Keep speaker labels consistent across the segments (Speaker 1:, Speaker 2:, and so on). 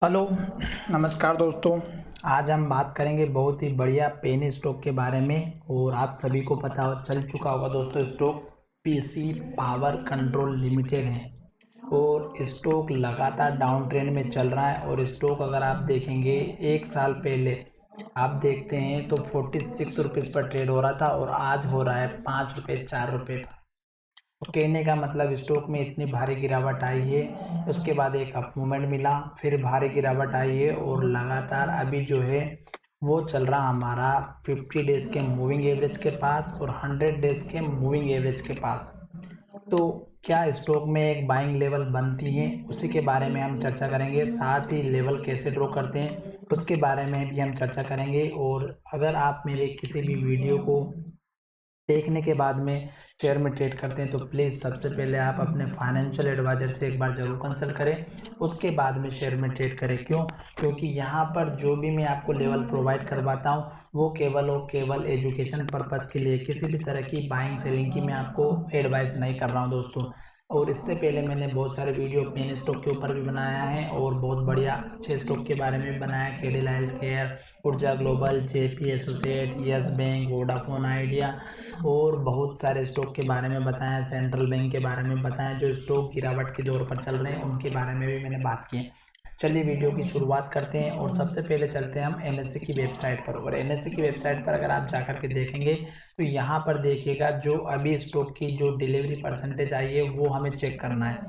Speaker 1: Hello, नमस्कार दोस्तों। आज हम बात करेंगे बहुत ही बढ़िया पेनी स्टॉक के बारे में। और आप सभी को पता चल चुका होगा दोस्तों, stock PC power control limited है और स्टॉक लगातार डाउन ट्रेंड में चल रहा है। और स्टॉक अगर आप देखेंगे एक साल पहले आप देखते हैं तो 46 रुपीज़ पर ट्रेड हो रहा था और आज हो रहा है 5 रुपये 4 रुपये। तो कहने का मतलब स्टॉक में इतनी भारी गिरावट आई है, उसके बाद एक अप मूवमेंट मिला, फिर भारी गिरावट आई है और लगातार अभी जो है वो चल रहा हमारा 50 डेज के मूविंग एवरेज के पास और 100 डेज के मूविंग एवरेज के पास। तो क्या स्टॉक में एक बाइंग लेवल बनती है, उसी के बारे में हम चर्चा करेंगे। साथ ही लेवल कैसे ड्रॉ करते हैं उसके बारे में भी हम चर्चा करेंगे। और अगर आप मेरे किसी भी वीडियो को देखने के बाद में शेयर में ट्रेड करते हैं तो प्लीज़ सबसे पहले आप अपने फाइनेंशियल एडवाइजर से एक बार ज़रूर कंसल्ट करें, उसके बाद में शेयर में ट्रेड करें। क्यों? क्योंकि यहाँ पर जो भी मैं आपको लेवल प्रोवाइड करवाता हूँ वो केवल और केवल एजुकेशन पर्पज़ के लिए, किसी भी तरह की बाइंग सेलिंग की मैं आपको एडवाइस नहीं कर रहा हूँ दोस्तों। और इससे पहले मैंने बहुत सारे वीडियो पेन स्टॉक के ऊपर भी बनाया है और बहुत बढ़िया अच्छे स्टॉक के बारे में भी बनाया। कैडिला हेल्थ केयर, ऊर्जा global, JP associate, yes bank, Vodafone idea और बहुत सारे स्टॉक के बारे में बताया। सेंट्रल बैंक के बारे में बताया, जो स्टॉक गिरावट के दौर पर चल रहे हैं उनके बारे में भी मैंने बात की है। चलिए वीडियो की शुरुआत करते हैं और सबसे पहले चलते हैं हम एनएससी की वेबसाइट पर। और एनएससी की वेबसाइट पर अगर आप जाकर के देखेंगे तो यहाँ पर देखिएगा जो अभी स्टॉक की जो डिलीवरी परसेंटेज आई है वो हमें चेक करना है।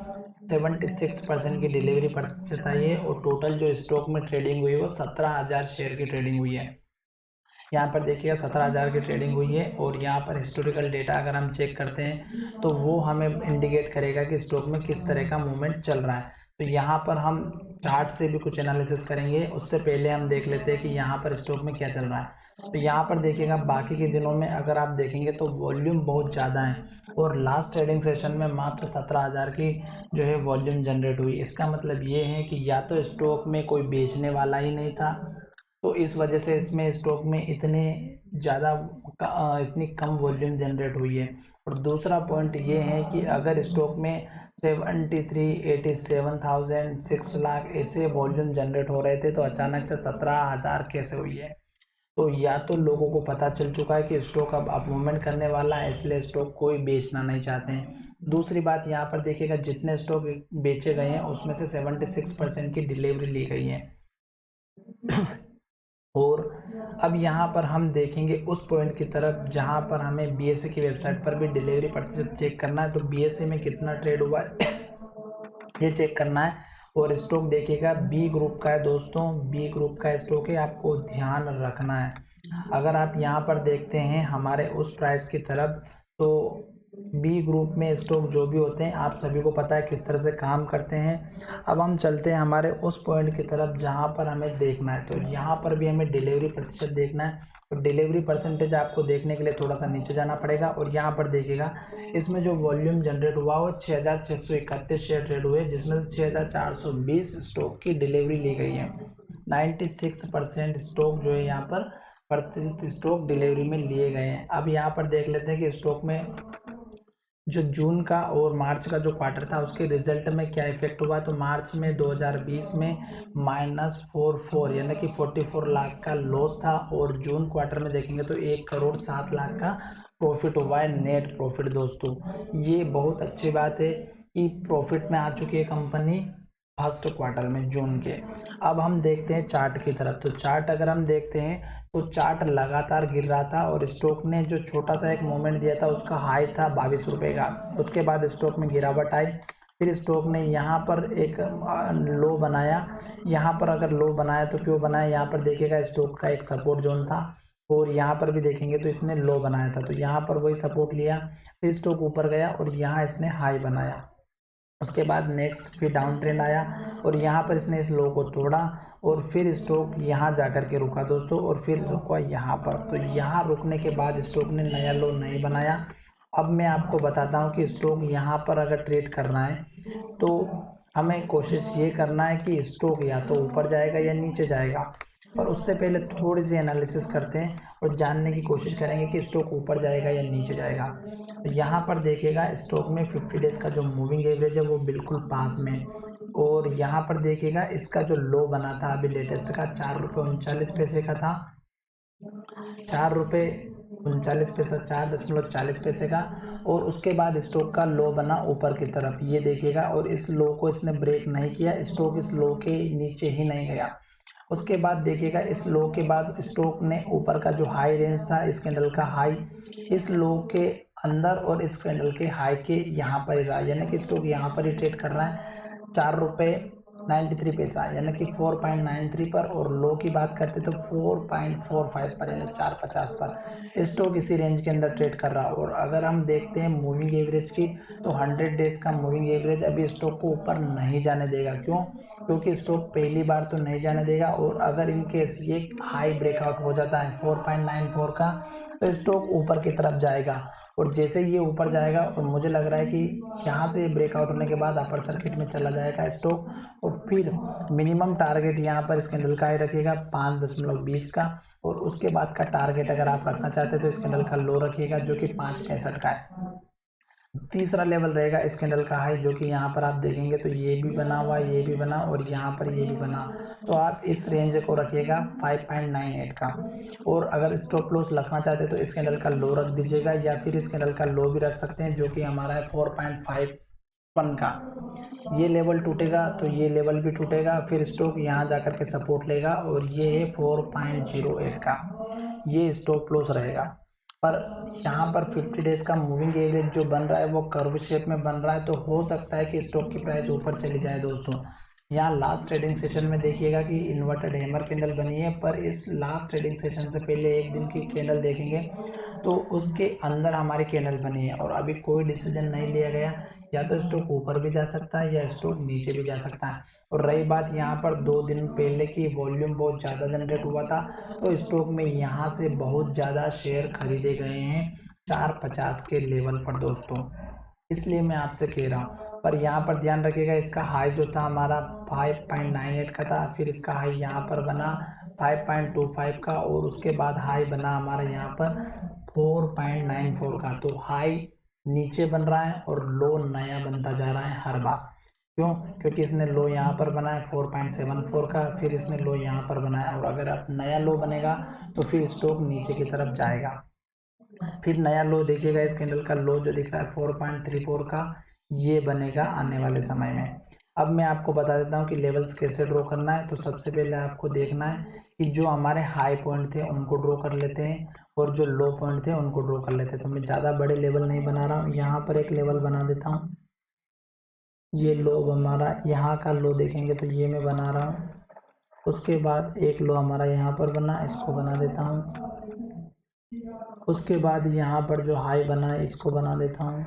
Speaker 1: 76% की डिलीवरी परसेंटेज आई है और टोटल जो स्टॉक में ट्रेडिंग हुई है वो 17,000 शेयर की ट्रेडिंग हुई है। यहाँ पर देखिएगा 17,000 की ट्रेडिंग हुई है। और यहाँ पर हिस्टोरिकल डेटा अगर हम चेक करते हैं तो वो हमें इंडिकेट करेगा कि स्टॉक में किस तरह का मूवमेंट चल रहा है। तो यहाँ पर हम चार्ट से भी कुछ एनालिसिस करेंगे, उससे पहले हम देख लेते हैं कि यहाँ पर स्टॉक में क्या चल रहा है। तो यहाँ पर देखिएगा बाकी के दिनों में अगर आप देखेंगे तो वॉल्यूम बहुत ज़्यादा है और लास्ट ट्रेडिंग सेशन में मात्र 17,000 की जो है वॉल्यूम जनरेट हुई। इसका मतलब ये है कि या तो स्टॉक में कोई बेचने वाला ही नहीं था, तो इस वजह से इसमें स्टॉक में इतने ज़्यादा इतनी कम वॉल्यूम जनरेट हुई है। और दूसरा पॉइंट ये है कि अगर स्टॉक में 73, 87,000, 6 लाख ऐसे वॉल्यूम जनरेट हो रहे थे तो अचानक से 17,000 कैसे हुई है? तो या तो लोगों को पता चल चुका है कि स्टॉक अब अप मूवमेंट करने वाला है, इसलिए स्टॉक कोई बेचना नहीं चाहते हैं। दूसरी बात यहाँ पर देखिएगा जितने स्टॉक बेचे गए हैं उसमें से 76% की डिलीवरी ली गई है। और अब यहाँ पर हम देखेंगे उस पॉइंट की तरफ जहाँ पर हमें बीएसए की वेबसाइट पर भी डिलीवरी प्रतिशत चेक करना है। तो बीएसए में कितना ट्रेड हुआ है ये चेक करना है। और स्टॉक देखिएगा बी ग्रुप का है दोस्तों, बी ग्रुप का स्टॉक है, आपको ध्यान रखना है। अगर आप यहाँ पर देखते हैं हमारे उस प्राइस की तरफ, तो बी ग्रुप में स्टॉक जो भी होते हैं आप सभी को पता है किस तरह से काम करते हैं। अब हम चलते हैं हमारे उस पॉइंट की तरफ जहाँ पर हमें देखना है। तो यहाँ पर भी हमें डिलीवरी प्रतिशत देखना है। तो डिलीवरी परसेंटेज आपको देखने के लिए थोड़ा सा नीचे जाना पड़ेगा और यहाँ पर देखिएगा इसमें जो वॉल्यूम जनरेट हुआ वो 6,631 शेयर ट्रेड हुए, जिसमें से 6,420 स्टॉक की डिलीवरी ली गई है। 96% स्टॉक जो है यहाँ पर प्रतिशत स्टॉक डिलीवरी में लिए गए हैं। अब यहाँ पर देख लेते हैं कि स्टॉक में जो जून का और मार्च का जो क्वार्टर था उसके रिजल्ट में क्या इफेक्ट हुआ। तो मार्च में 2020 में -44 यानी कि 44 लाख का लॉस था और जून क्वार्टर में देखेंगे तो 1,07,00,000 का प्रॉफिट हुआ है, नेट प्रॉफिट दोस्तों। ये बहुत अच्छी बात है कि प्रॉफिट में आ चुकी है कंपनी फर्स्ट क्वार्टर में जून के। अब हम देखते हैं चार्ट की तरफ। तो चार्ट अगर हम देखते हैं तो चार्ट लगातार गिर रहा था और स्टॉक ने जो छोटा सा एक मूवमेंट दिया था उसका हाई था 22 रुपये का। उसके बाद स्टॉक में गिरावट आई, फिर स्टॉक ने यहाँ पर एक लो बनाया। यहाँ पर अगर लो बनाया तो क्यों बनाया, यहाँ पर देखिएगा स्टॉक का एक सपोर्ट जोन था और यहाँ पर भी देखेंगे तो इसने लो बनाया था। तो यहाँ पर वही सपोर्ट लिया, फिर स्टॉक ऊपर गया और यहाँ इसने हाई बनाया। उसके बाद नेक्स्ट फिर डाउन ट्रेंड आया और यहाँ पर इसने इस लो को तोड़ा और फिर स्टॉक यहाँ जाकर के रुका दोस्तों और फिर रुका यहाँ पर। तो यहाँ रुकने के बाद स्टॉक ने नया लो नहीं बनाया। अब मैं आपको बताता हूँ कि स्टॉक यहाँ पर अगर ट्रेड करना है तो हमें कोशिश ये करना है कि स्टॉक या तो ऊपर जाएगा या नीचे जाएगा। पर उससे पहले थोड़ी सी एनालिसिस करते हैं और जानने की कोशिश करेंगे कि स्टॉक ऊपर जाएगा या नीचे जाएगा। तो यहाँ पर देखिएगा स्टॉक में 50 डेज का जो मूविंग एवरेज है वो बिल्कुल पास में और यहाँ पर देखिएगा इसका जो लो बना था अभी लेटेस्ट का 4 रुपये 39 पैसे का था, 4 रुपये 39 पैसा, 4.40 पैसे का। और उसके बाद स्टॉक का लो बना ऊपर की तरफ, ये देखिएगा, और इस लो को इसने ब्रेक नहीं किया, स्टॉक इस लो के नीचे ही नहीं गया। उसके बाद देखिएगा इस लो के बाद स्टॉक ने ऊपर का जो हाई रेंज था इस कैंडल का हाई इस लो के अंदर और इस कैंडल के हाई के यहाँ पर ही रहा, यानी कि स्टॉक यहाँ पर ही ट्रेड कर रहा है 4 रुपये 93 पैसा, यानी कि 4.93 पर। और लो की बात करते तो 4.45 पर, यानी 4.50 पर स्टॉक इसी रेंज के अंदर ट्रेड कर रहा है। और अगर हम देखते हैं मूविंग एवरेज की, तो 100 डेज का मूविंग एवरेज अभी स्टॉक को ऊपर नहीं जाने देगा। क्यों? क्योंकि स्टॉक पहली बार तो नहीं जाने देगा, और अगर इन केस ये हाई ब्रेकआउट हो जाता है 4.94 का, तो स्टॉक ऊपर की तरफ जाएगा। और जैसे ये ऊपर जाएगा, और मुझे लग रहा है कि यहाँ से ब्रेकआउट होने के बाद अपर सर्किट में चला जाएगा स्टॉक, और फिर मिनिमम टारगेट यहाँ पर इस कैंडल का ही रखिएगा 5.20 का। और उसके बाद का टारगेट अगर आप रखना चाहते हैं तो इस कैंडल का लो रखिएगा जो कि 5.65 का है। तीसरा लेवल रहेगा इस कैंडल का हाई, जो कि यहाँ पर आप देखेंगे तो ये भी बना हुआ, ये भी बना, और यहाँ पर ये भी बना। तो आप इस रेंज को रखिएगा 5.98 का। और अगर स्टॉप लॉस रखना चाहते हैं तो इस कैंडल का लो रख दीजिएगा, या फिर इस कैंडल का लो भी रख सकते हैं जो कि हमारा है 4.51 का। ये लेवल टूटेगा तो ये लेवल भी टूटेगा, फिर स्टॉक यहाँ जाकर के सपोर्ट लेगा, और ये है 4.08 का, ये स्टॉप लॉस रहेगा। पर यहाँ पर 50 डेज का मूविंग एवरेज जो बन रहा है वो कर्व शेप में बन रहा है, तो हो सकता है कि स्टॉक की प्राइस ऊपर चली जाए दोस्तों। यहाँ लास्ट ट्रेडिंग सेशन में देखिएगा कि इन्वर्टेड हैमर कैंडल बनी है, पर इस लास्ट ट्रेडिंग सेशन से पहले एक दिन की कैंडल देखेंगे तो उसके अंदर हमारी कैंडल बनी है, और अभी कोई डिसीजन नहीं लिया गया, या तो स्टॉक ऊपर भी जा सकता है या स्टॉक नीचे भी जा सकता है। और रही बात यहाँ पर 2 दिन पहले की, वॉल्यूम बहुत ज़्यादा जनरेट हुआ था, तो स्टॉक में यहाँ से बहुत ज़्यादा शेयर खरीदे गए हैं 4.50 के लेवल पर दोस्तों, इसलिए मैं आपसे कह रहा हूँ। पर यहाँ पर ध्यान रखिएगा इसका हाई जो था हमारा 5.98 का था, फिर इसका हाई यहाँ पर बना 5.25 का, और उसके बाद हाई बना हमारा यहाँ पर 4.94 का। तो हाई नीचे बन रहा है और लो नया बनता जा रहा है हर बार। क्यों? क्योंकि इसने लो यहाँ पर बनाया 4.74 का, फिर इसने लो यहाँ पर बनाया, और अगर आप नया लो बनेगा तो फिर स्टॉक नीचे की तरफ जाएगा। फिर नया लो देखिएगा, इस कैंडल का लो जो दिख रहा है 4.34 का, ये बनेगा आने वाले समय में। अब मैं आपको बता देता हूँ कि लेवल्स कैसे ड्रॉ करना है। तो सबसे पहले आपको देखना है कि जो हमारे हाई पॉइंट थे उनको ड्रॉ कर लेते हैं, और जो लो पॉइंट थे उनको ड्रॉ कर लेते हैं। तो मैं ज़्यादा बड़े लेवल नहीं बना रहा हूँ, यहाँ पर एक लेवल बना देता हूँ। ये लो हमारा यहाँ का लो देखेंगे तो ये मैं बना रहा हूँ। उसके बाद एक लो हमारा यहाँ पर बना, इसको बना देता हूँ। उसके बाद यहाँ पर जो हाई बना है इसको बना देता हूँ।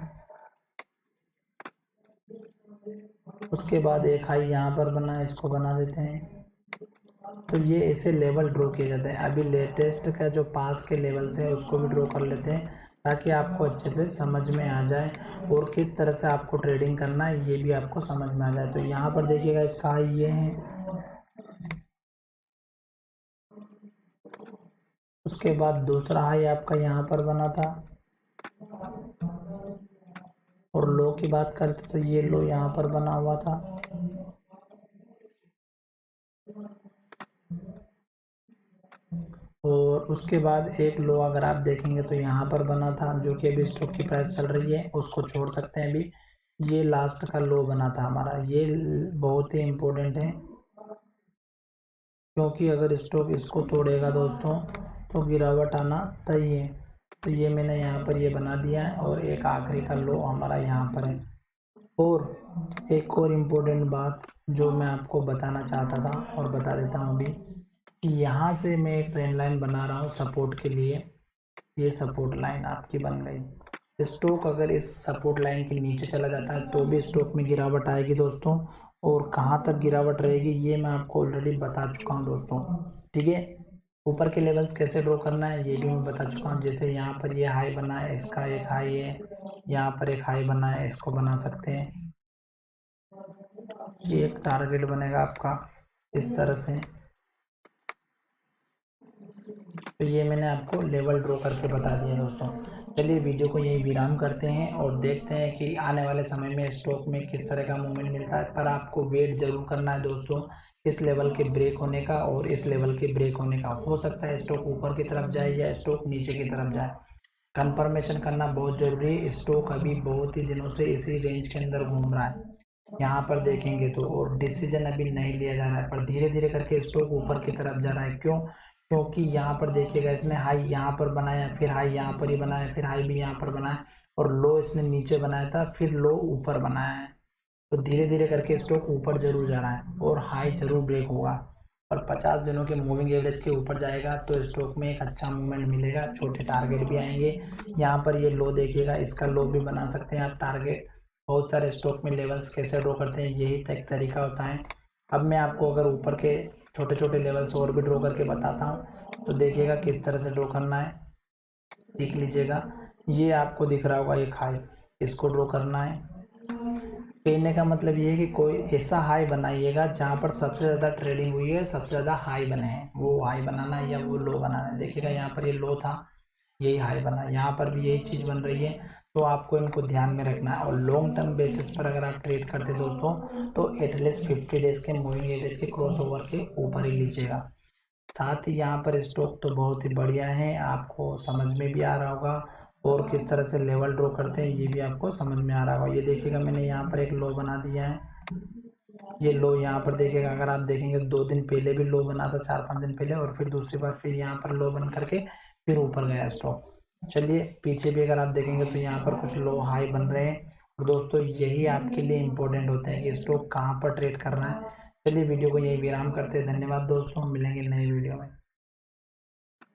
Speaker 1: उसके बाद एक हाई यहाँ पर बना है, इसको बना देते हैं। तो ये ऐसे लेवल ड्रॉ किए जाते हैं। अभी लेटेस्ट का जो पास के लेवल्स है उसको भी ड्रॉ कर लेते हैं, ताकि आपको अच्छे से समझ में आ जाए, और किस तरह से आपको ट्रेडिंग करना है ये भी आपको समझ में आ जाए। तो यहाँ पर देखिएगा इसका हाई ये है, उसके बाद दूसरा हाई आपका यहाँ पर बना था, और लो की बात करते तो ये लो यहाँ पर बना हुआ था। और उसके बाद एक लो अगर आप देखेंगे तो यहाँ पर बना था, जो कि अभी स्टॉक की प्राइस चल रही है, उसको छोड़ सकते हैं अभी। ये लास्ट का लो बना था हमारा, ये बहुत ही इम्पोर्टेंट है, क्योंकि अगर स्टॉक इसको तोड़ेगा दोस्तों तो गिरावट आना तय है। तो ये मैंने यहाँ पर ये बना दिया है, और एक आखिरी का लो हमारा यहाँ पर है। और एक और इम्पोर्टेंट बात जो मैं आपको बताना चाहता था और बता देता हूँ अभी, कि यहाँ से मैं एक ट्रेंड लाइन बना रहा हूँ सपोर्ट के लिए। ये सपोर्ट लाइन आपकी बन गई। स्टॉक अगर इस सपोर्ट लाइन के नीचे चला जाता है तो भी स्टॉक में गिरावट आएगी दोस्तों, और कहाँ तक गिरावट रहेगी ये मैं आपको ऑलरेडी बता चुका हूँ दोस्तों। ठीक है, ऊपर के लेवल्स कैसे ड्रॉ करना है ये भी मैं बता चुका हूँ। जैसे यहाँ पर ये हाई बना है, इसका एक हाई है, यहाँ पर एक हाई बना है, इसको बना सकते हैं। ये एक टारगेट बनेगा आपका इस तरह से। तो ये मैंने आपको लेवल ड्रॉ करके बता दिया दोस्तों। चलिए वीडियो को यही विराम करते हैं और देखते हैं कि आने वाले समय में स्टॉक में किस तरह का मूवमेंट मिलता है। पर आपको वेट जरूर करना है दोस्तों इस लेवल के ब्रेक होने का और इस लेवल के ब्रेक होने का। हो सकता है स्टॉक ऊपर की तरफ जाए या स्टॉक नीचे की तरफ जाए, कंफर्मेशन करना बहुत ज़रूरी है। स्टॉक अभी बहुत ही दिनों से इसी रेंज के अंदर घूम रहा है, यहाँ पर देखेंगे तो, और डिसीजन अभी नहीं लिया जा रहा है, पर धीरे धीरे करके स्टॉक ऊपर की तरफ जा रहा है। क्यों? क्योंकि यहाँ पर देखिएगा इसने हाई यहाँ पर बनाया, फिर हाई यहाँ पर ही बनाया, फिर हाई भी यहाँ पर बनाया, और लो इसने नीचे बनाया था, फिर लो ऊपर बनाया है। तो धीरे धीरे करके स्टॉक ऊपर जरूर जा रहा है और हाई जरूर ब्रेक होगा और 50 दिनों के मूविंग एवरेज के ऊपर जाएगा तो स्टॉक में एक अच्छा मूवमेंट मिलेगा। छोटे टारगेट भी आएंगे। यहाँ पर ये लो देखिएगा, इसका लो भी बना सकते हैं आप टारगेट। बहुत सारे स्टॉक में लेवल्स कैसे ड्रॉ करते हैं, यही एक तरीका होता है। अब मैं आपको अगर ऊपर के छोटे छोटे लेवल्स और भी ड्रॉ करके बताता हूँ तो देखिएगा किस तरह से ड्रॉ करना है, सीख लीजिएगा। ये आपको दिख रहा होगा एक हाई, इसको ड्रॉ करना है। कहने का मतलब ये है कि कोई ऐसा हाई बनाइएगा जहाँ पर सबसे ज़्यादा ट्रेडिंग हुई है, सबसे ज़्यादा हाई बने हैं, वो हाई बनाना है या वो लो बनाना है। देखिएगा यहाँ पर ये लो था, यही हाई बना, यहाँ पर भी यही चीज़ बन रही है। तो आपको इनको ध्यान में रखना है और लॉन्ग टर्म बेसिस पर अगर आप ट्रेड करते हैं दोस्तों तो एटलीस्ट 50 डेज के मूविंग एवरेज के क्रॉसओवर के ऊपर ही लीजिएगा। साथ ही यहाँ पर स्टॉक तो बहुत ही बढ़िया है, आपको समझ में भी आ रहा होगा और किस तरह से लेवल ड्रॉ करते हैं ये भी आपको समझ में आ रहा होगा। ये देखिएगा मैंने यहाँ पर एक लो बना दिया है, ये लो यहाँ पर देखिएगा, अगर आप देखेंगे 2 दिन पहले भी लो बना था, 4-5 दिन पहले, और फिर दूसरी बार फिर यहाँ पर लो बन करके फिर ऊपर गया स्टॉक। चलिए पीछे भी अगर आप देखेंगे तो यहाँ पर कुछ लो हाई बन रहे हैं। और दोस्तों यही आपके लिए इम्पोर्टेंट होते हैं कि स्टॉक कहाँ पर ट्रेड करना है। चलिए वीडियो को यही विराम करते हैं। धन्यवाद दोस्तों, मिलेंगे नए वीडियो में।